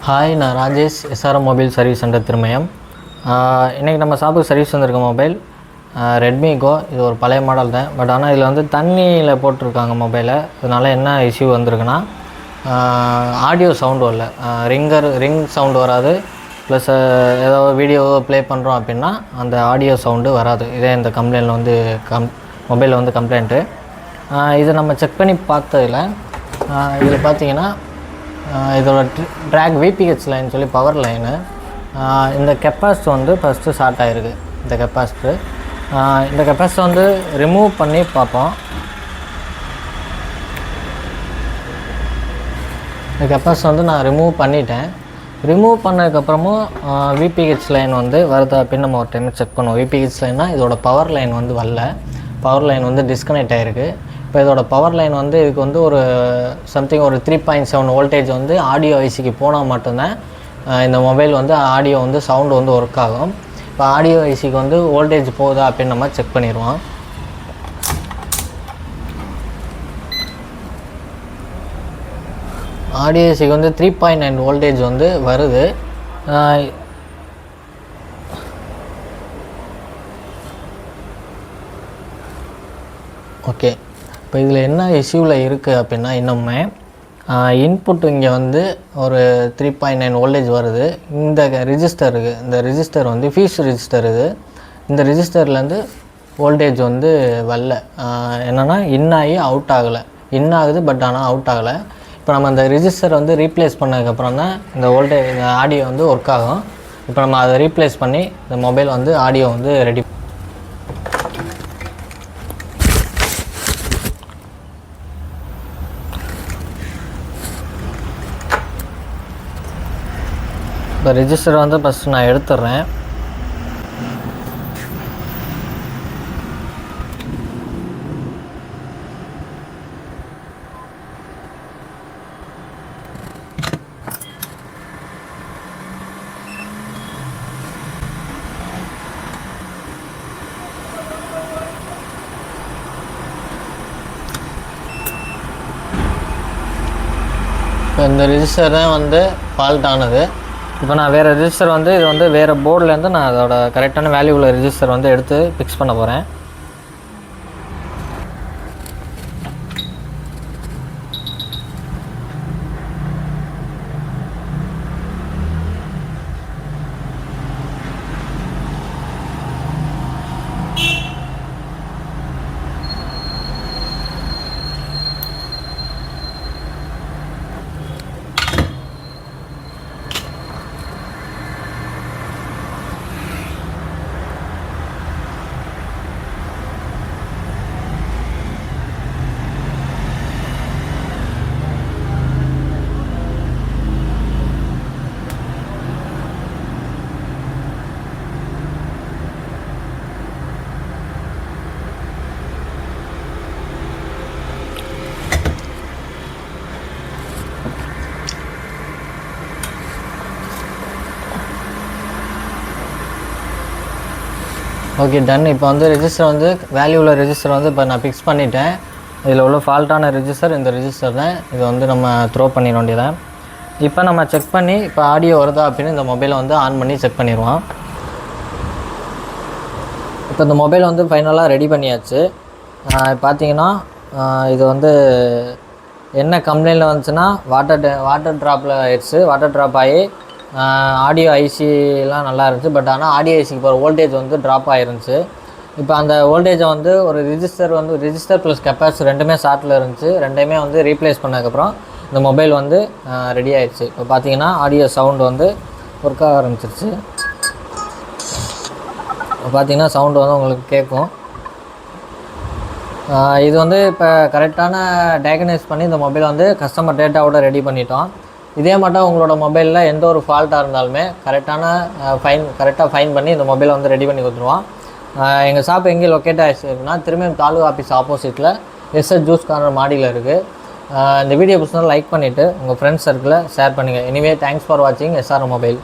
Hi, நான் Rajesh, SRM mobile service centre Thirumayam. இன்றைக்கி நம்ம ஷாப்புக்கு சர்வீஸ் வந்திருக்க மொபைல் ரெட்மி கோ. இது ஒரு பழைய மாடல் தான். பட் ஆனால் இதில் வந்து தண்ணியில் போட்டிருக்காங்க மொபைலை. இதனால் என்ன இஷ்யூ வந்திருக்குன்னா, ஆடியோ சவுண்டு வரல, ரிங் சவுண்டு வராது. ப்ளஸ் ஏதோ வீடியோ ப்ளே பண்ணுறோம் அப்படின்னா அந்த ஆடியோ சவுண்டு வராது. இதே இந்த கம்ப்ளைண்டில் வந்து மொபைலில் வந்து கம்ப்ளைண்ட்டு. இதை நம்ம செக் பண்ணி பார்த்ததில் இதில் பார்த்தீங்கன்னா இதோட ட்ராக் விபிஹெச் லைன் சொல்லி பவர் லைனு, இந்த கெப்பாசிட்டர் வந்து ஃபஸ்ட்டு ஷார்ட் ஆகிருக்கு. இந்த கெப்பாசிட்டர் வந்து ரிமூவ் பண்ணி பார்ப்போம். இந்த கெப்பாசிட்டர் வந்து நான் ரிமூவ் பண்ணிட்டேன். ரிமூவ் பண்ணதுக்கப்புறமும் விபிஹெச் லைன் வந்து வருதா அப்படின்னு நம்ம ஒரு டைம் செக் பண்ணுவோம். விபிஹெச் லைன்னா இதோட பவர் லைன் வந்து வரல, பவர் லைன் வந்து டிஸ்கனெக்ட் ஆகிருக்கு. இப்போ இதோட பவர் லைன் வந்து இதுக்கு வந்து ஒரு சம்திங் ஒரு 3.7 வோல்டேஜ் வந்து ஆடியோ ஐசிக்கு போனால் மட்டும்தான் இந்த மொபைல் வந்து ஆடியோ வந்து சவுண்டு வந்து ஒர்க் ஆகும். இப்போ ஆடியோ ஐசிக்கு வந்து வோல்டேஜ் போகுதா அப்படின்னு நம்ம செக் பண்ணிடுவோம். ஆடியோ ஐசிக்கு வந்து 3.9 வோல்டேஜ் வந்து வருது. ஓகே, இப்போ இதில் என்ன இஷ்யூவில் இருக்குது அப்படின்னா, இன்னுமே இன்புட் இங்கே வந்து ஒரு 3.9 வோல்டேஜ் வருது. இந்த ரிஜிஸ்டர் இருக்குது, இந்த ரிஜிஸ்டர் வந்து ஃபீஸ் ரிஜிஸ்டர். இந்த ரிஜிஸ்டர்லேருந்து வோல்டேஜ் வந்து வரல. என்னென்னா இன்னாகி அவுட் ஆகலை, ஆகுது பட் ஆனால் அவுட் ஆகலை. இப்போ நம்ம அந்த ரிஜிஸ்டர் வந்து ரீப்ளேஸ் பண்ணதுக்கப்புறம் தான் இந்த வோல்டேஜ், இந்த ஆடியோ வந்து ஒர்க் ஆகும். இப்போ நம்ம அதை ரீப்ளேஸ் பண்ணி இந்த மொபைல் வந்து ஆடியோ வந்து ரெடி. இப்போ ரெஜிஸ்டர் வந்து ஃபஸ்ட்டு நான் எடுத்துடுறேன். இப்போ இந்த ரெஜிஸ்டர் தான் வந்து ஃபால்ட் ஆனது. இப்போ நான் வேறு ரெஜிஸ்டர் வந்து இது வந்து வேறு போர்ட்லேருந்து நான் அதோட கரெக்டான வேல்யூ உள்ள ரெஜிஸ்டர் வந்து எடுத்து ஃபிக்ஸ் பண்ண போகிறேன். Okay, done. இப்போ வந்து ரெஜிஸ்டர் வந்து வேல்யூ உள்ள ரெஜிஸ்டர் வந்து இப்போ நான் ஃபிக்ஸ் பண்ணிட்டேன். இதில் உள்ள ஃபால்ட்டான ரெஜிஸ்டர் இந்த ரெஜிஸ்டர் தான். இது வந்து நம்ம த்ரோ பண்ணிட வேண்டியதான். இப்போ நம்ம செக் பண்ணி இப்போ ஆடியோ வருதா அப்படின்னு இந்த மொபைலை வந்து ஆன் பண்ணி செக் பண்ணிடுவோம். இப்போ இந்த மொபைல் வந்து ஃபைனலாக ரெடி பண்ணியாச்சு. பார்த்தீங்கன்னா இது வந்து என்ன கம்ப்ளைண்ட்டில் வந்துச்சுன்னா, வாட்டர் ட்ராப்பில் ஆயிடுச்சு. வாட்டர் ட்ராப் ஆகி ஆடியோ ஐசிலாம் நல்லா இருந்துச்சு. பட் ஆனால் ஆடியோ ஐசிக்கு போகிற வோல்டேஜ் வந்து ட்ராப் ஆகிருந்துச்சு. இப்போ அந்த வோல்டேஜை வந்து ஒரு ரிஜிஸ்டர் ப்ளஸ் கெப்பாசிட்டர் ரெண்டுமே ஷார்ட்டில் இருந்துச்சு. ரெண்டையுமே வந்து ரீப்ளேஸ் பண்ணதுக்கப்புறம் இந்த மொபைல் வந்து ரெடி ஆகிடுச்சு. இப்போ பார்த்தீங்கன்னா ஆடியோ சவுண்டு வந்து ஒர்க் ஆக ஆரம்பிச்சிருச்சு. இப்போ பார்த்தீங்கன்னா சவுண்டு வந்து உங்களுக்கு கேட்கும். இது வந்து இப்போ கரெக்டான டயக்னைஸ் பண்ணி இந்த மொபைல் வந்து கஸ்டமர் டேட்டாவோட ரெடி பண்ணிட்டோம். இதே மட்டும் உங்களோட மொபைலில் எந்த ஒரு ஃபால்ட்டாக இருந்தாலுமே கரெக்டாக ஃபைன் பண்ணி இந்த மொபைலை வந்து ரெடி பண்ணி கொடுத்துருவோம். எங்கள் ஷாப் எங்கே லொக்கேட் ஆகிடுச்சுன்னா, திரும்பியும் தாலுகா ஆஃபீஸ் ஆப்போசிட்டில் எஸ்எஸ் ஜூஸ் கார்னர் மாடியில் இருக்குது. இந்த வீடியோ பிடிச்சா லைக் பண்ணிவிட்டு உங்கள் ஃப்ரெண்ட்ஸ் சர்க்கிளில் ஷேர் பண்ணுங்கள். எனிவே தேங்க்ஸ் ஃபார் வாட்சிங் எஸ்ஆர்எம் மொபைல்.